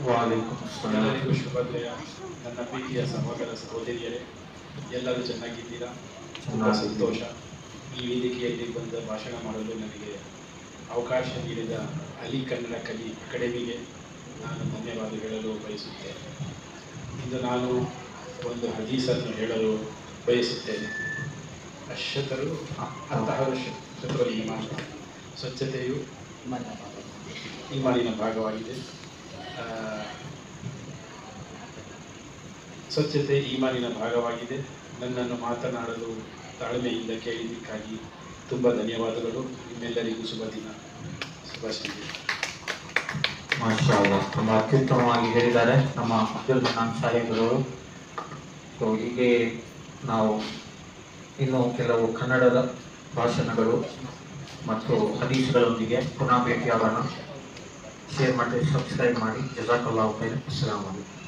ಎಲ್ಲರಿಗೂ ಶುಭೋದಯ. ನನ್ನ ಪ್ರೀತಿಯ ಸಹೋದರ ಸಹೋದರಿಯರೇ, ಎಲ್ಲರೂ ಚೆನ್ನಾಗಿದ್ದೀರಾ? ತುಂಬ ಸಂತೋಷ. ಈ ವೇದಿಕೆಯಲ್ಲಿ ಬಂದ ಭಾಷಣ ಮಾಡಲು ನನಗೆ ಅವಕಾಶ ನೀಡಿದ ಅಲಿ ಕನ್ನಡ ಕಲಿ ಅಕಾಡೆಮಿಗೆ ನಾನು ಧನ್ಯವಾದ ಹೇಳಲು ಬಯಸುತ್ತೇನೆ. ಇಂದು ನಾನು ಒಂದು ಹದೀಸನ್ನು ಹೇಳಲು ಬಯಸುತ್ತೇನೆ. ಅಶ್ಶತರು ಶತರು ಈಮಾನ್. ಸ್ವಚ್ಛತೆಯು ಈಮಾನಿನ ಭಾಗವಾಗಿದೆ. ಸ್ವಚ್ಛತೆ ಈಮಾನಿನ ಭಾಗವಾಗಿದೆ. ನನ್ನನ್ನು ಮಾತನಾಡಲು ತಾಳ್ಮೆಯಿಂದ ಕೇಳಿದ್ದಕ್ಕಾಗಿ ತುಂಬ ಧನ್ಯವಾದಗಳು. ನಿಮ್ಮೆಲ್ಲರಿಗೂ ಶುಭ ದಿನ, ಶುಭಾಶಯ. ಮಾಷಾ ಅಲ್ಲಾಹ್, ತುಂಬ ಅತ್ಯುತ್ತಮವಾಗಿ ಹೇಳಿದ್ದಾರೆ ನಮ್ಮ ಅಬ್ದುಲ್ ಮನಾನ್ ಸಾಹೇಬರು. ಸೊ ಹೀಗೆ ನಾವು ಇನ್ನು ಕೆಲವು ಕನ್ನಡದ ಭಾಷಣಗಳು ಮತ್ತು ಹದೀಸ್ಗಳೊಂದಿಗೆ ಪುನಃ ಭೇಟಿಯಾಗೋಣ. ಶೇರ್ ಮಾಡಿ, ಸಬ್ಸ್ಕ್ರೈಬ್ ಮಾಡಿ. ಜಜಾಕಲ್ಲಾಹು ಖೈರ್. ಅಸ್ಸಲಾಮು ಅಲೈಕುಂ.